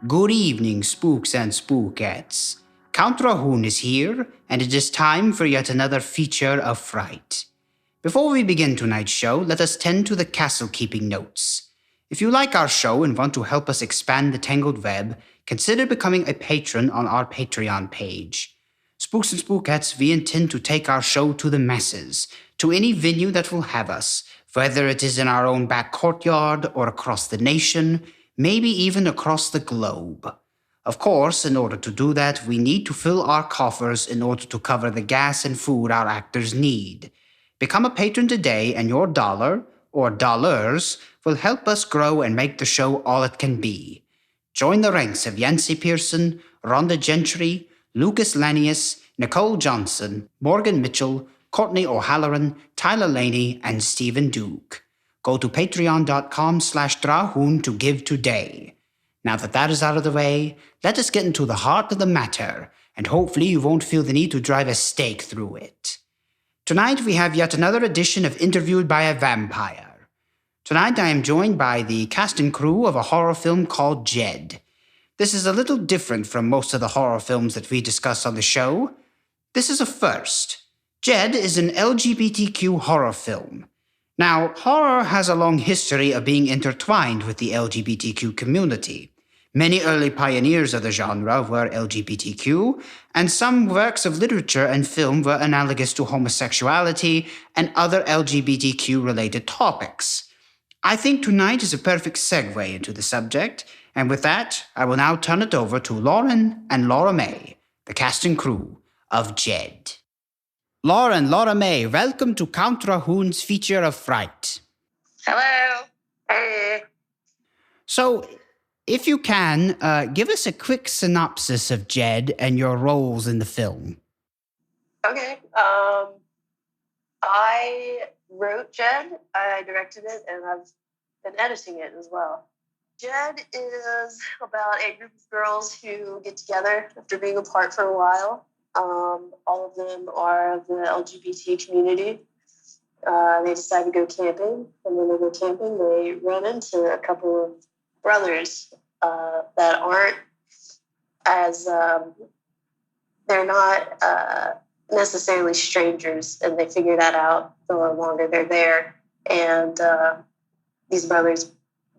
Good evening, spooks and spookettes. Count Drahoon is here, and it is time for yet another feature of fright. Before we begin tonight's show, let us tend to the castle-keeping notes. If you like our show and want to help us expand the tangled web, consider becoming a patron on our Patreon page. Spooks and spookettes, we intend to take our show to the masses, to any venue that will have us, whether it is in our own back courtyard or across the nation, maybe even across the globe. Of course, in order to do that, we need to fill our coffers in order to cover the gas and food our actors need. Become a patron today, and your dollar, or dollars, will help us grow and make the show all it can be. Join the ranks of Yancey Pearson, Rhonda Gentry, Lucas Lanius, Nicole Johnson, Morgan Mitchell, Courtney O'Halloran, Tyler Laney, and Stephen Duke. Go to patreon.com/Drahoon to give today. Now that is out of the way, let us get into the heart of the matter, and hopefully you won't feel the need to drive a stake through it. Tonight we have yet another edition of Interviewed by a Vampire. Tonight I am joined by the cast and crew of a horror film called JED. This is a little different from most of the horror films that we discuss on the show. This is a first. JED is an LGBTQ horror film. Now, horror has a long history of being intertwined with the LGBTQ community. Many early pioneers of the genre were LGBTQ, and some works of literature and film were analogous to homosexuality and other LGBTQ-related topics. I think tonight is a perfect segue into the subject, and with that, I will now turn it over to Lauryn and Laura Mae, the cast and crew of JED. Laura Mae, welcome to Count Drahoon's feature of fright. Hello. Hey. So, if you can, give us a quick synopsis of JED and your roles in the film. Okay. I wrote JED, I directed it, and I've been editing it as well. JED is about a group of girls who get together after being apart for a while. All of them are of the LGBT community. They decide to go camping, and when they go camping, they run into a couple of brothers that aren't as, they're not necessarily strangers, and they figure that out the longer they're there. And these brothers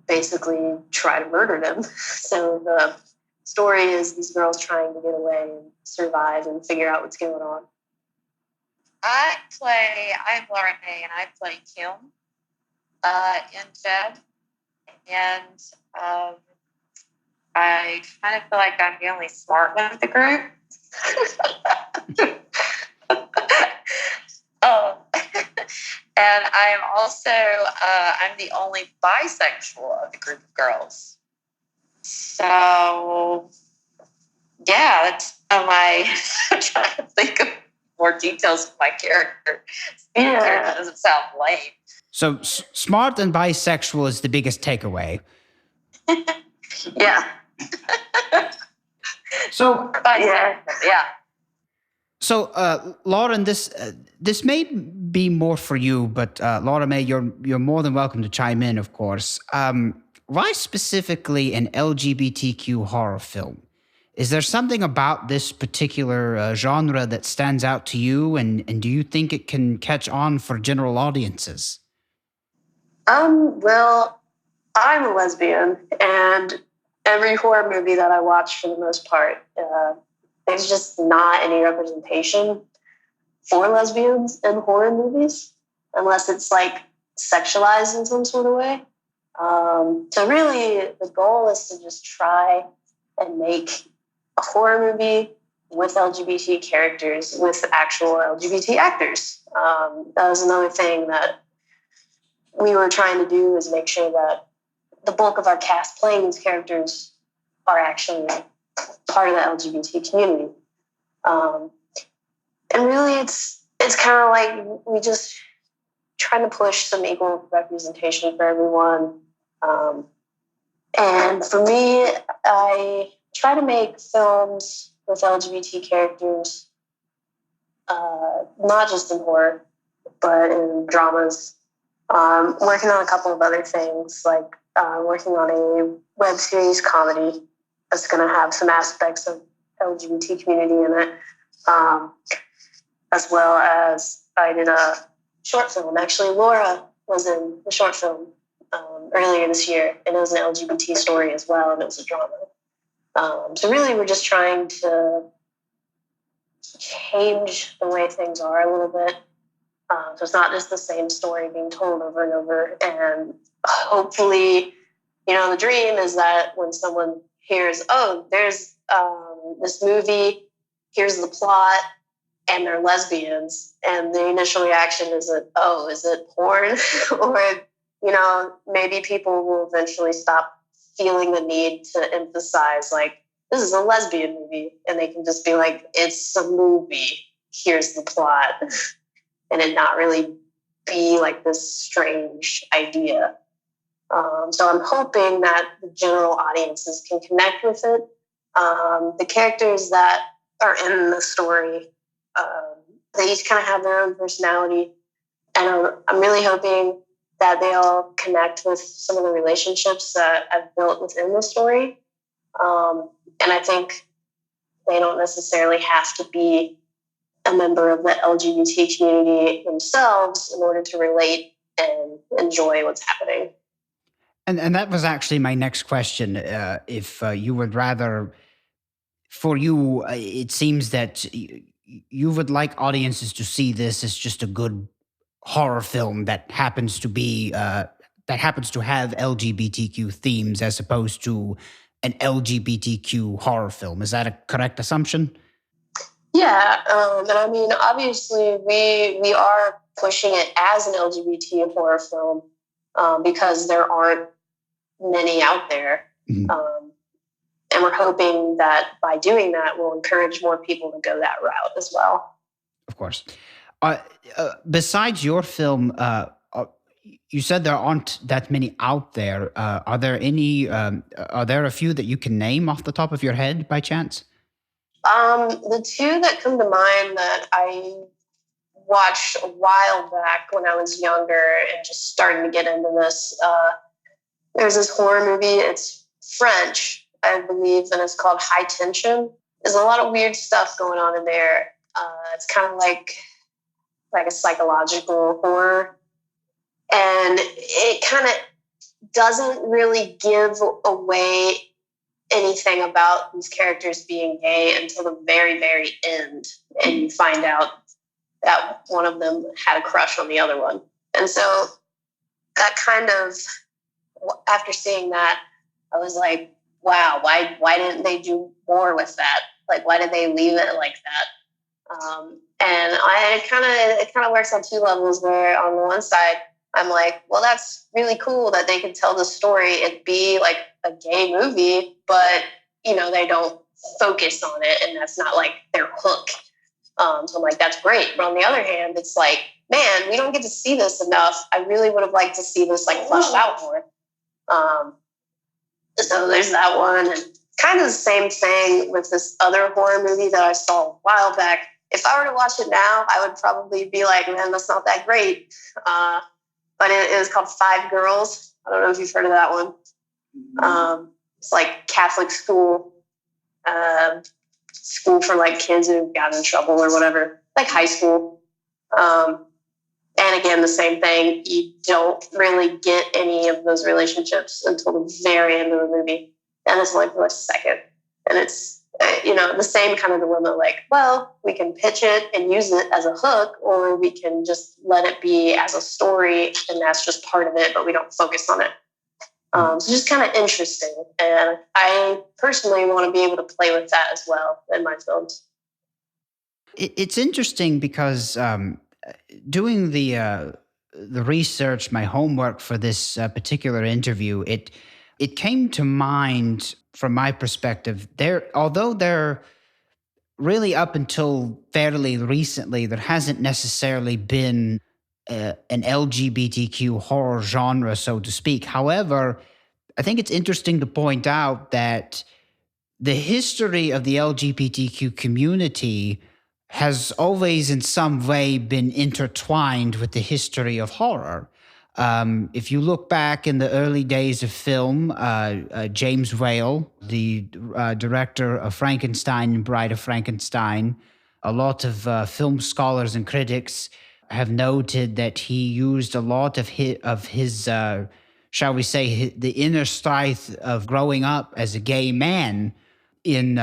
basically try to murder them. So the story is these girls trying to get away and survive and figure out what's going on. I'm Lauryn Mae, and I play Kim in JED. And I kind of feel like I'm the only smart one of the group. And I am also, I'm the only bisexual of the group of girls. So, yeah, that's I'm trying to think of more details of my character. That doesn't sound lame. So, smart and bisexual is the biggest takeaway. Yeah. So, yeah. So, Lauryn, this may be more for you, but Laura Mae, you're more than welcome to chime in, of course. Why specifically an LGBTQ horror film? Is there something about this particular genre that stands out to you, and do you think it can catch on for general audiences? Well, I'm a lesbian, and every horror movie that I watch, for the most part, there's just not any representation for lesbians in horror movies, unless it's like sexualized in some sort of way. So really, the goal is to just try and make a horror movie with LGBT characters with actual LGBT actors. That was another thing that we were trying to do, is make sure that the bulk of our cast playing these characters are actually part of the LGBT community. And really, it's kind of like we just trying to push some equal representation for everyone. And for me, I try to make films with LGBT characters, not just in horror, but in dramas. Working on a couple of other things, like working on a web series comedy that's going to have some aspects of LGBT community in it, as well as I did a short film. Actually, Laura was in the short film earlier this year, and it was an LGBT story as well, and it was a drama. So really, we're just trying to change the way things are a little bit. So it's not just the same story being told over and over. And hopefully, the dream is that when someone hears, oh, there's this movie, here's the plot, and they're lesbians, and the initial reaction is that, oh, is it porn? Or, maybe people will eventually stop feeling the need to emphasize, like, this is a lesbian movie, and they can just be like, it's a movie, here's the plot, and it not really be like this strange idea. So I'm hoping that the general audiences can connect with it. The characters that are in the story, they each kind of have their own personality, and I'm really hoping that they all connect with some of the relationships that I've built within the story. And I think they don't necessarily have to be a member of the LGBT community themselves in order to relate and enjoy what's happening. And that was actually my next question. If you would rather, for you, it seems that you would like audiences to see this as just a good horror film that happens to have LGBTQ themes as opposed to an LGBTQ horror film. Is that a correct assumption? Yeah, and I mean, obviously, we are pushing it as an LGBT horror film because there aren't many out there. Mm-hmm. And we're hoping that by doing that, we'll encourage more people to go that route as well. Of course. Besides your film, you said there aren't that many out there. Are there any? Are there a few that you can name off the top of your head by chance? The two that come to mind that I watched a while back when I was younger and just starting to get into this. There's this horror movie. It's French, I believe, and it's called High Tension. There's a lot of weird stuff going on in there. It's kind of like a psychological horror. And it kind of doesn't really give away anything about these characters being gay until the very, very end. And you find out that one of them had a crush on the other one. And so that kind of, after seeing that, I was like, wow, why didn't they do more with that? Like, why did they leave it like that? And it kind of works on two levels, where on the one side, I'm like, well, that's really cool that they can tell the story and be like a gay movie, but, they don't focus on it, and that's not like their hook. So I'm like, that's great. But on the other hand, it's like, man, we don't get to see this enough. I really would have liked to see this like fleshed out more. So there's that one. And kind of the same thing with this other horror movie that I saw a while back. If I were to watch it now, I would probably be like, man, that's not that great. But it was called Five Girls. I don't know if you've heard of that one. It's like Catholic school for like kids who got in trouble or whatever, like high school. And again, the same thing. You don't really get any of those relationships until the very end of the movie. And it's only for a second. And it's, the same kind of dilemma, like, well, we can pitch it and use it as a hook, or we can just let it be as a story, and that's just part of it, but we don't focus on it. So just kind of interesting. And I personally want to be able to play with that as well in my films. It's interesting because doing the research, my homework for this particular interview, it came to mind from my perspective. Although there really up until fairly recently, there hasn't necessarily been an LGBTQ horror genre, so to speak. However, I think it's interesting to point out that the history of the LGBTQ community has always in some way been intertwined with the history of horror. If you look back in the early days of film, James Whale, the director of Frankenstein and Bride of Frankenstein, a lot of film scholars and critics have noted that he used a lot of his shall we say, the inner strife of growing up as a gay man in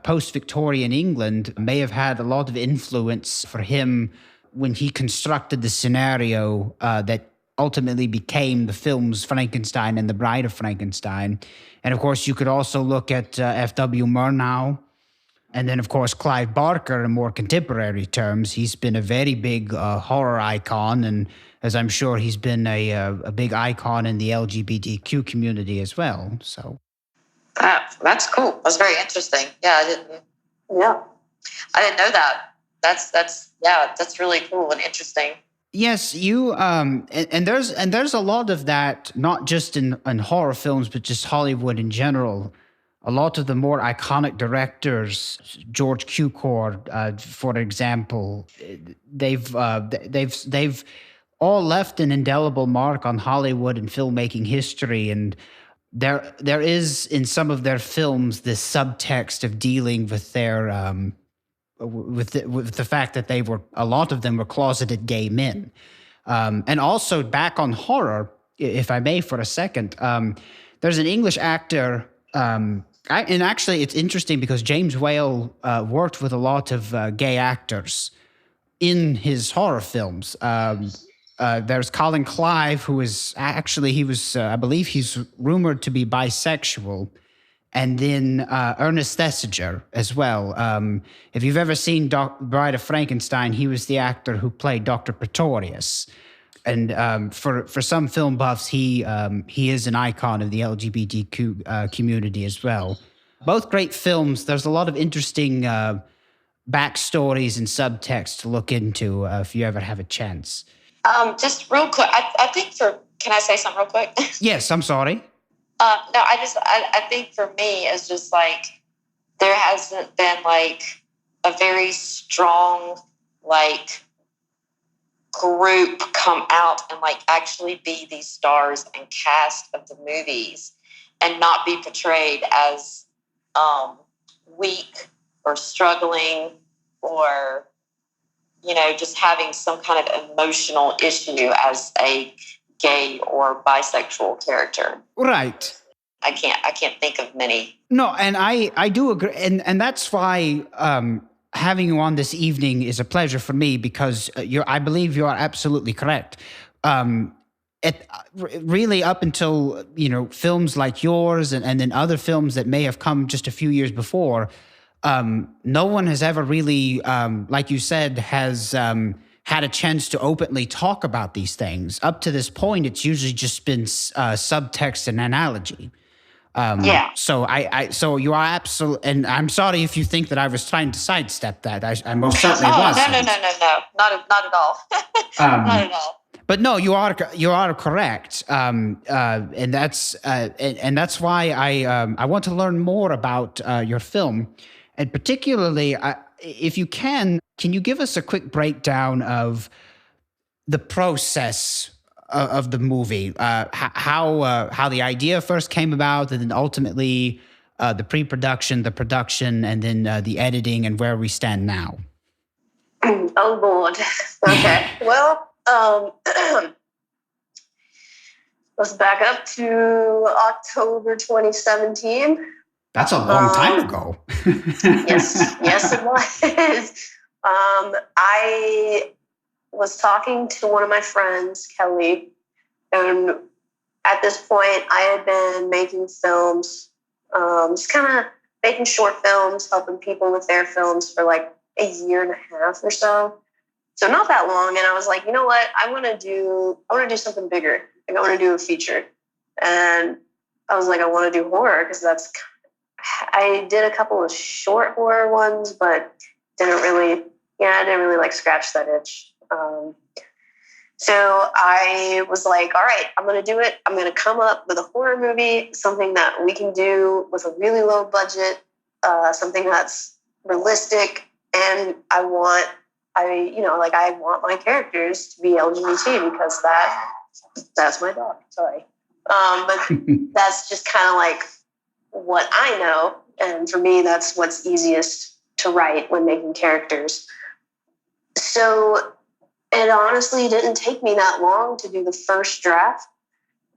post-Victorian England may have had a lot of influence for him when he constructed the scenario that ultimately became the films Frankenstein and The Bride of Frankenstein. And of course, you could also look at F.W. Murnau. And then, of course, Clive Barker, in more contemporary terms. He's been a very big horror icon. And as I'm sure he's been a big icon in the LGBTQ community as well. So that's cool. That's very interesting. Yeah, I didn't know that. That's really cool and interesting. Yes, you and there's a lot of that, not just in horror films, but just Hollywood in general. A lot of the more iconic directors, George Cukor, for example, they've all left an indelible mark on Hollywood and filmmaking history. And there is in some of their films this subtext of dealing with their with the fact that a lot of them were closeted gay men. And also back on horror, if I may for a second, there's an English actor. And actually, it's interesting because James Whale worked with a lot of gay actors in his horror films. There's Colin Clive, who is actually, I believe he's rumored to be bisexual. And then Ernest Thesiger as well. If you've ever seen Bride of Frankenstein, he was the actor who played Dr. Pretorius. And for some film buffs, he is an icon of the LGBTQ community as well. Both great films. There's a lot of interesting backstories and subtext to look into if you ever have a chance. Just real quick, I think can I say something real quick? Yes, I'm sorry. No, I think for me, it's just like there hasn't been like a very strong like group come out and like actually be these stars and cast of the movies and not be portrayed as weak or struggling or, just having some kind of emotional issue as a gay or bisexual character. Right. I can't think of many. No, and I do agree. And that's why having you on this evening is a pleasure for me because I believe you are absolutely correct. Really up until, films like yours and then other films that may have come just a few years before, no one has ever really, like you said, has had a chance to openly talk about these things. Up to this point, it's usually just been subtext and analogy. So you are absolutely, and I'm sorry if you think that I was trying to sidestep that. I most certainly wasn't. No, not at all. Not at all. But no, you are correct, and that's why I want to learn more about your film, and particularly if you can you give us a quick breakdown of the process of the movie, how the idea first came about, and then ultimately the pre-production, the production, and then the editing, and where we stand now? Oh, Lord. Okay. Well, let's back up to October 2017. That's a long time ago. Yes, it was. I was talking to one of my friends, Kelly, and at this point, I had been making films, just kind of making short films, helping people with their films for like a year and a half or so. So not that long. And I was like, you know what? I want to do something bigger. Like I want to do a feature. And I was like, I want to do horror because I did a couple of short horror ones, but I didn't really like scratch that itch. So I was like, all right, I'm going to do it. I'm going to come up with a horror movie, something that we can do with a really low budget, something that's realistic. And I want I want my characters to be LGBT because that's my dog. Sorry. But that's just kind of like what I know. And for me, that's what's easiest to write when making characters. So it honestly didn't take me that long to do the first draft.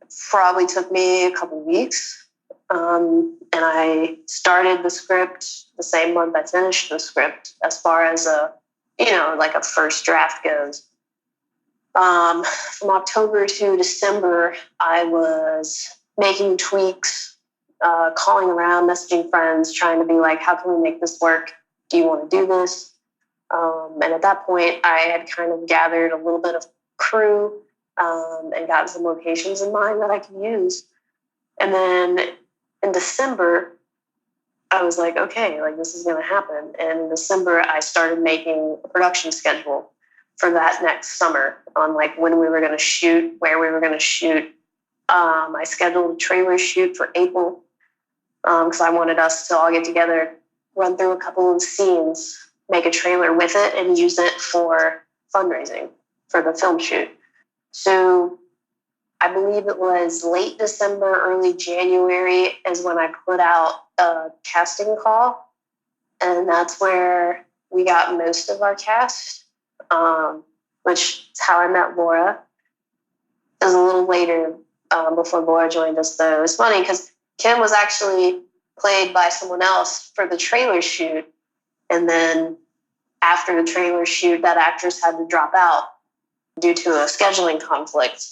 It probably took me a couple weeks. And I started the script the same month I finished the script as far as a first draft goes. From October to December, I was making tweaks, calling around, messaging friends, trying to be like, how can we make this work? Do you want to do this? And at that point, I had kind of gathered a little bit of crew and gotten some locations in mind that I could use. And then in December, I was like, okay, like this is going to happen. And in December, I started making a production schedule for that next summer on like when we were going to shoot, where we were going to shoot. I scheduled a trailer shoot for April because I wanted us to all get together, run through a couple of scenes, make a trailer with it, and use it for fundraising for the film shoot. So I believe it was late December, early January is when I put out a casting call. And that's where we got most of our cast, which is how I met Laura. It was a little later before Laura joined us, though. It was funny because Kim was actually played by someone else for the trailer shoot. And then after the trailer shoot, that actress had to drop out due to a scheduling conflict.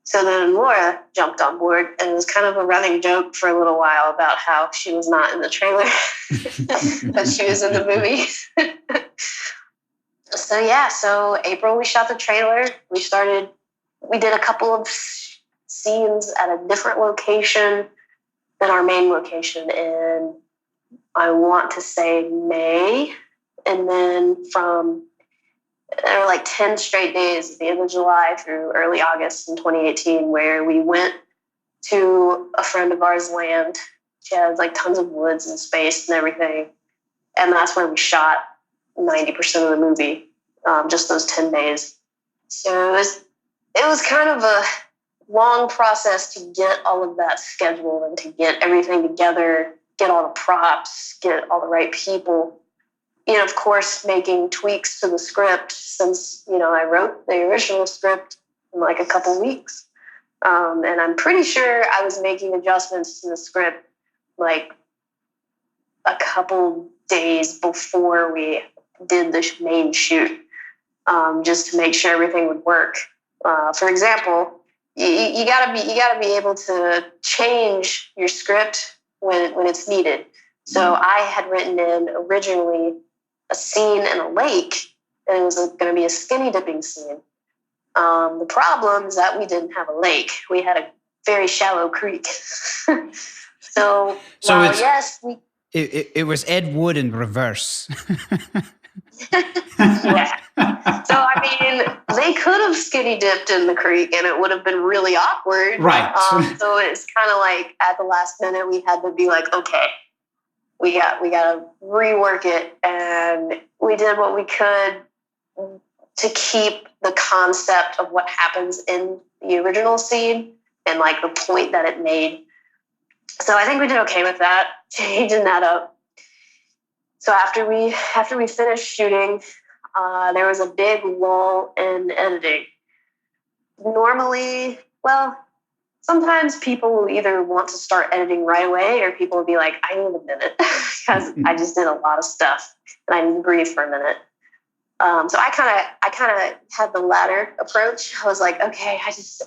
So then Laura jumped on board, and it was kind of a running joke for a little while about how she was not in the trailer, but she was in the movie. So April, we shot the trailer. We did a couple of scenes at a different location than our main location in, I want to say, May. And then there were like 10 straight days at the end of July through early August in 2018 where we went to a friend of ours' land. She has like tons of woods and space and everything. And that's where we shot 90% of the movie, just those 10 days. So it was kind of a long process to get all of that scheduled and to get everything together, get all the props, get all the right people. Of course, making tweaks to the script since, I wrote the original script in like a couple weeks. And I'm pretty sure I was making adjustments to the script like a couple days before we did the main shoot, just to make sure everything would work. For example, you gotta be able to change your script when it's needed. So I had written in originally a scene in a lake, and it was going to be a skinny dipping scene. The problem is that we didn't have a lake. We had a very shallow creek. So it was Ed Wood in reverse. Yeah. So, they could have skinny dipped in the creek and it would have been really awkward. Right. So it's kind of like at the last minute, we had to be like, okay, we got to rework it. And we did what we could to keep the concept of what happens in the original scene and like the point that it made. So I think we did okay with that, changing that up. So after we finished shooting, there was a big lull in editing. Normally, sometimes people will either want to start editing right away or people will be like, I need a minute because I just did a lot of stuff and I need to breathe for a minute. So I kind of had the latter approach. I was like, okay,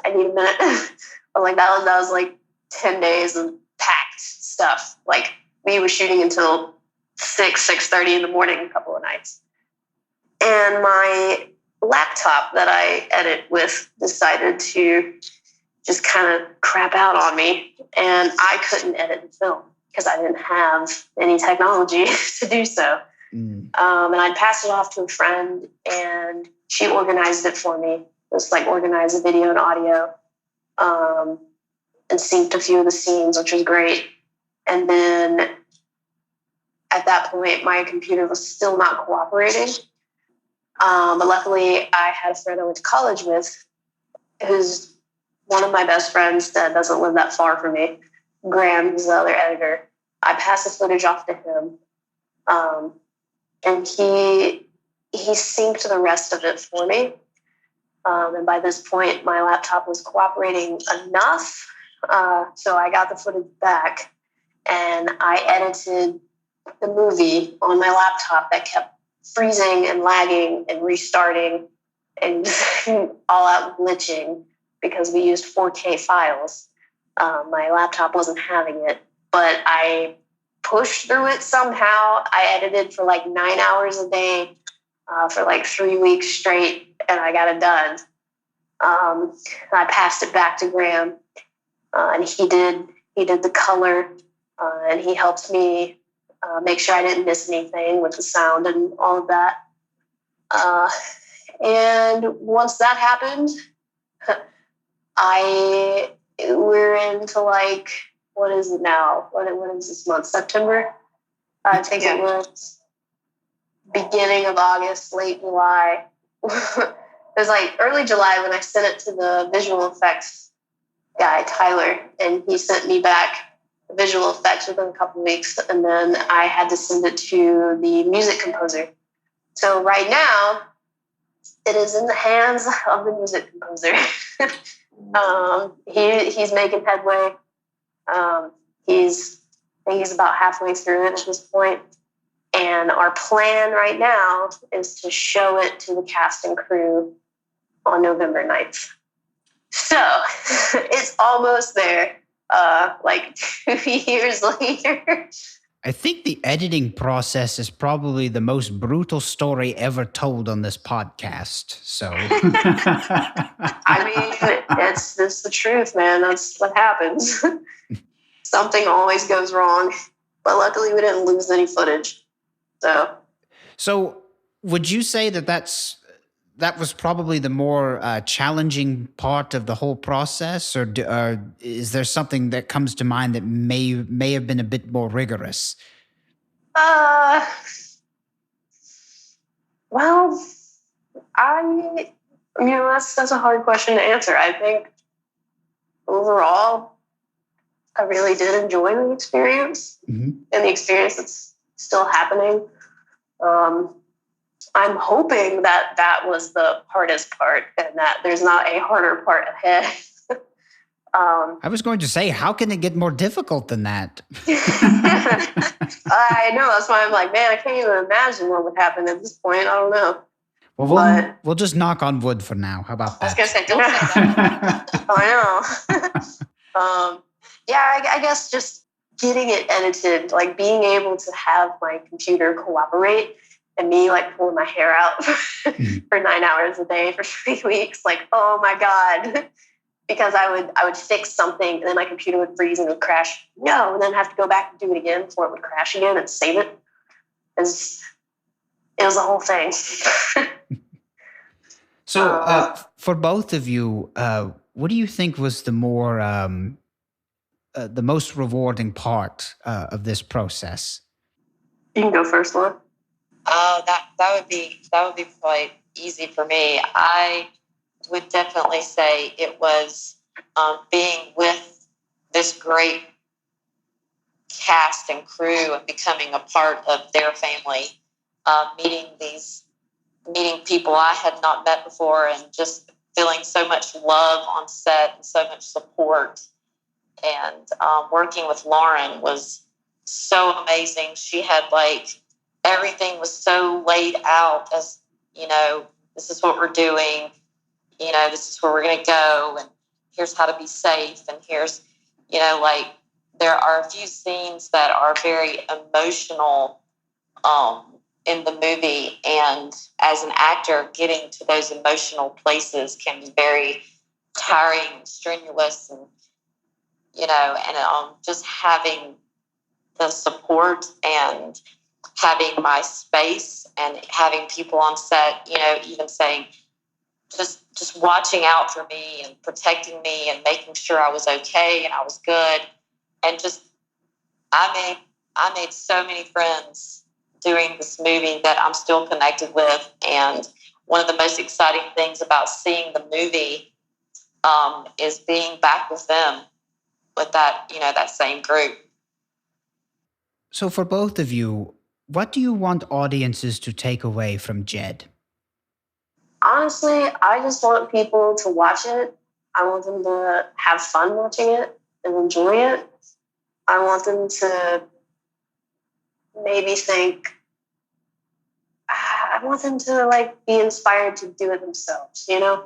I need a minute. But like that was like 10 days of packed stuff. Like we were shooting until 6:30 in the morning a couple of nights. And my laptop that I edit with decided to just kind of crap out on me. And I couldn't edit the film because I didn't have any technology to do so. And I'd pass it off to a friend and she organized it for me. Just like organized the video and audio and synced a few of the scenes, which was great. And then at that point, my computer was still not cooperating. But luckily, I had a friend I went to college with who's one of my best friends that doesn't live that far from me. Graham, who's the other editor. I passed the footage off to him, and he synced the rest of it for me. And by this point, my laptop was cooperating enough, so I got the footage back, and I edited the movie on my laptop that kept freezing and lagging and restarting and all out glitching because we used 4K files. My laptop wasn't having it, but I pushed through it somehow. I edited for like 9 hours a day for like 3 weeks straight, and I got it done. I passed it back to Graham, and he did the color, and he helped me make sure I didn't miss anything with the sound and all of that. And once that happened, we're into like, what is it now? What is this month? September? I think it was beginning of August, late July. It was like early July when I sent it to the visual effects guy, Tyler, and he sent me back the visual effects within a couple of weeks, and then I had to send it to the music composer. So right now, it is in the hands of the music composer. He's making headway. I think he's about halfway through it at this point. And our plan right now is to show it to the cast and crew on November 9th. So it's almost there, like 2 years later. I think the editing process is probably the most brutal story ever told on this podcast. So, I mean, it's the truth, man. That's what happens. Something always goes wrong, but luckily we didn't lose any footage. So would you say that was probably the more challenging part of the whole process, or is there something that comes to mind that may have been a bit more rigorous? Well, that's a hard question to answer. I think overall, I really did enjoy the experience, and the experience that's still happening. I'm hoping that was the hardest part and that there's not a harder part ahead. I was going to say, how can it get more difficult than that? I know. That's why I'm like, man, I can't even imagine what would happen at this point. I don't know. Well, we'll just knock on wood for now. How about that? I was going to say, don't say that. I know. I guess just getting it edited, like being able to have my computer cooperate and me like pulling my hair out for 9 hours a day for 3 weeks. Like, oh my God. Because I would fix something and then my computer would freeze and it would crash. No, and then have to go back and do it again before it would crash again and save it. It was the whole thing. So for both of you, what do you think was the most rewarding part of this process? You can go first, Laura. Oh, that would be quite easy for me. I would definitely say it was being with this great cast and crew and becoming a part of their family, meeting people I had not met before, and just feeling so much love on set and so much support. And working with Lauryn was so amazing. She had everything was so laid out as, this is what we're doing. This is where we're going to go, and here's how to be safe. And here's, there are a few scenes that are very emotional in the movie. And as an actor, getting to those emotional places can be very tiring and strenuous. And, just having the support and having my space and having people on set, even saying, just watching out for me and protecting me and making sure I was okay and I was good. And just, I made so many friends doing this movie that I'm still connected with. And one of the most exciting things about seeing the movie is being back with them, with that, that same group. So for both of you, what do you want audiences to take away from JED? Honestly, I just want people to watch it. I want them to have fun watching it and enjoy it. I want them to maybe think, I want them to like be inspired to do it themselves, I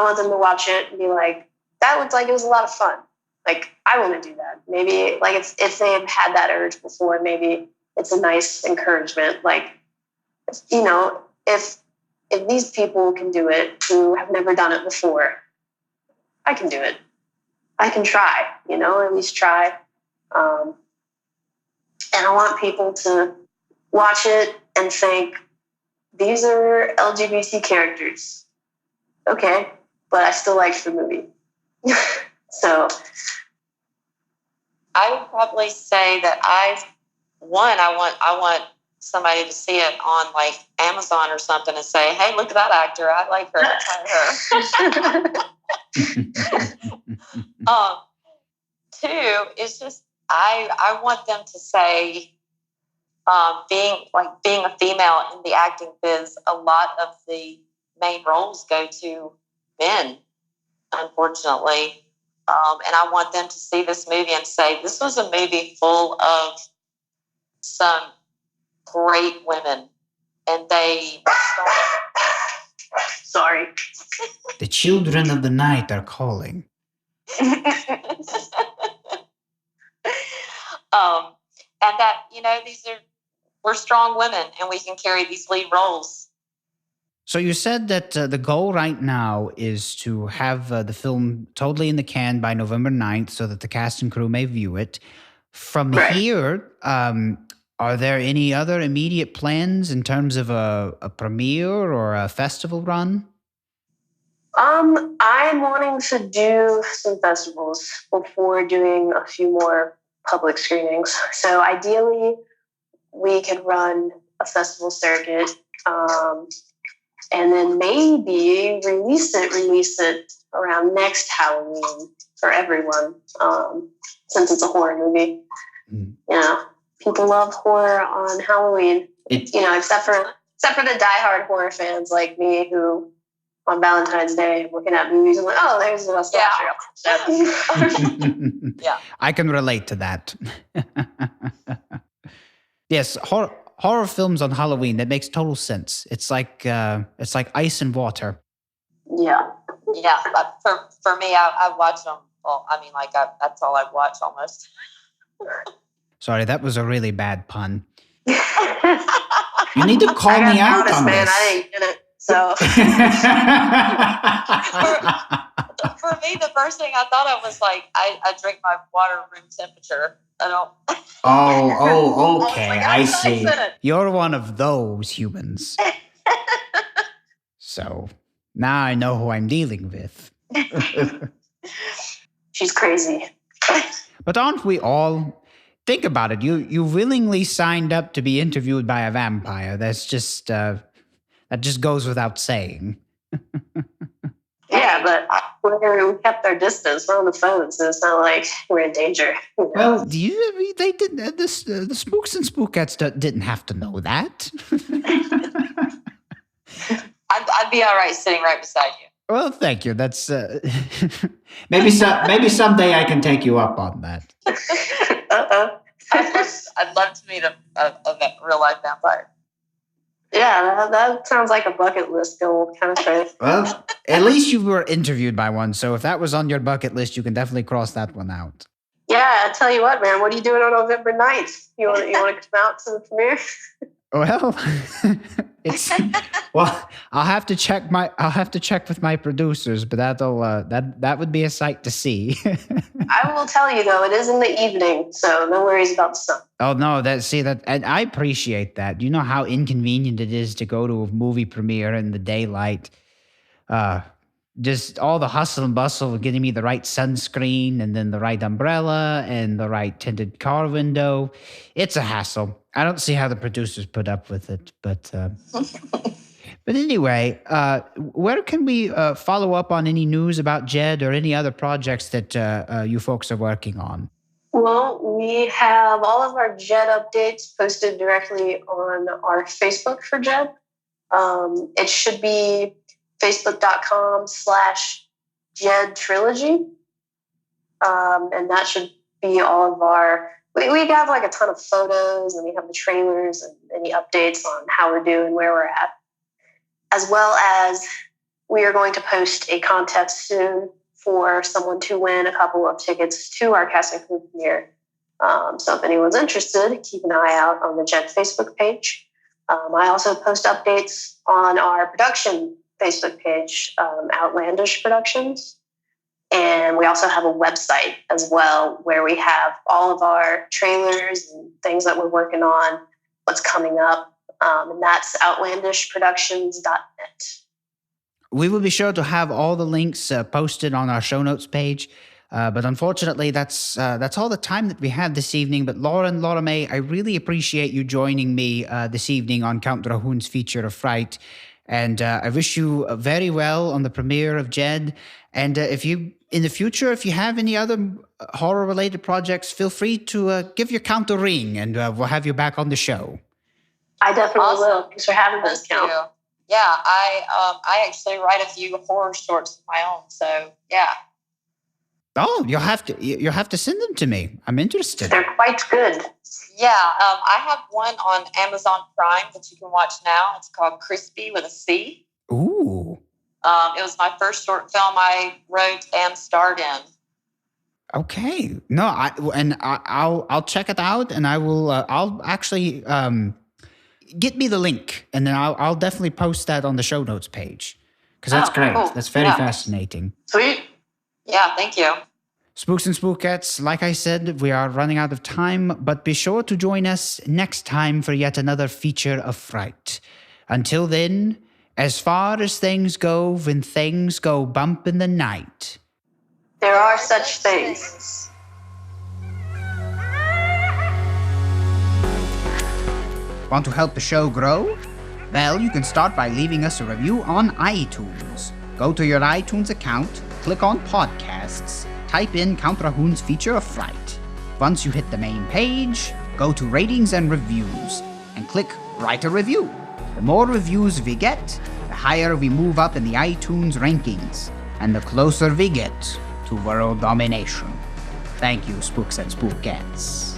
want them to watch it and be like, that looked like it was a lot of fun. Like, I want to do that. Maybe like if they've had that urge before, maybe it's a nice encouragement. Like, if these people can do it who have never done it before, I can do it. I can try, at least try. And I want people to watch it and think, these are LGBT characters. Okay, but I still liked the movie. So I would probably say that I want somebody to see it on like Amazon or something and say, hey, look at that actor. I like her. That's her. Two, it's just I want them to say, being a female in the acting biz, a lot of the main roles go to men, unfortunately. And I want them to see this movie and say, this was a movie full of some great women. And they... Sorry. The children of the night are calling. And that, we're strong women and we can carry these lead roles. So you said that the goal right now is to have the film totally in the can by November 9th so that the cast and crew may view it. From here, are there any other immediate plans in terms of a premiere or a festival run? I'm wanting to do some festivals before doing a few more public screenings. So ideally, we could run a festival circuit, and then maybe release it around next Halloween for everyone, since it's a horror movie. People love horror on Halloween, except for the diehard horror fans like me who on Valentine's Day looking at movies and like, oh, there's a slasher. Yeah. I can relate to that. Yes, horror films on Halloween, that makes total sense. It's like ice and water. Yeah. Yeah, but for me, I watch them. Well, I mean, that's all I watch almost. Sorry, that was a really bad pun. You need to call me out on this. I didn't get it. So for me, the first thing I thought of was like, I drink my water room temperature. I don't. Oh, okay. I see. You're one of those humans. So now I know who I'm dealing with. She's crazy. But aren't we all? Think about it. You willingly signed up to be interviewed by a vampire. That's just that just goes without saying. Yeah, but we kept our distance. We're on the phone, so it's not like we're in danger. Well, they didn't. The spooks and spookettes didn't have to know that. I'd be all right sitting right beside you. Well, thank you. That's maybe someday I can take you up on that. I'd love to meet a real life vampire. Yeah, that sounds like a bucket list goal kind of thing. Well, at least you were interviewed by one, so if that was on your bucket list, you can definitely cross that one out. Yeah, I tell you what, man. What are you doing on November 9th? You want to come out to the premiere? Well, I'll have to check with my producers, but that would be a sight to see. I will tell you though, it is in the evening, so no worries about the sun. Oh no, and I appreciate that. You know how inconvenient it is to go to a movie premiere in the daylight. Just all the hustle and bustle of getting me the right sunscreen and then the right umbrella and the right tinted car window. It's a hassle. I don't see how the producers put up with it, but But anyway, where can we follow up on any news about JED or any other projects that you folks are working on? Well, we have all of our JED updates posted directly on our Facebook for JED. It should be facebook.com/JED Trilogy. And that should be all of our... We have like a ton of photos, and we have the trailers and any updates on how we're doing, where we're at. As well as we are going to post a contest soon for someone to win a couple of tickets to our cast and crew premiere. So if anyone's interested, keep an eye out on the JED Facebook page. I also post updates on our production Facebook page, Outlandish Productions. And we also have a website as well where we have all of our trailers and things that we're working on, what's coming up. And that's outlandishproductions.net. We will be sure to have all the links posted on our show notes page. But unfortunately, that's all the time that we have this evening. But Laura Mae, I really appreciate you joining me this evening on Count Drahoon's Feature of Fright. And I wish you very well on the premiere of JED. And if you have any other horror-related projects, feel free to give your Count a ring, and we'll have you back on the show. I definitely will. Thanks for having us, Count. Yeah, I actually write a few horror shorts of my own, so yeah. Oh, you'll have to send them to me. I'm interested. They're quite good. Yeah, I have one on Amazon Prime that you can watch now. It's called Crispy with a C. Ooh. It was my first short film I wrote and starred in. Okay. No, I'll check it out, and I'll actually get me the link, and then I'll definitely post that on the show notes page, because that's great. Cool. That's very fascinating. Sweet. Yeah, thank you. Spooks and Spookettes, like I said, we are running out of time, but be sure to join us next time for yet another feature of fright. Until then, as far as things go when things go bump in the night, there are such things. Want to help the show grow? Well, you can start by leaving us a review on iTunes. Go to your iTunes account, click on Podcasts, type in Count Drahoon's Feature of Fright. Once you hit the main page, go to Ratings and Reviews, and click Write a Review. The more reviews we get, the higher we move up in the iTunes rankings, and the closer we get to world domination. Thank you, Spooks and Spookettes.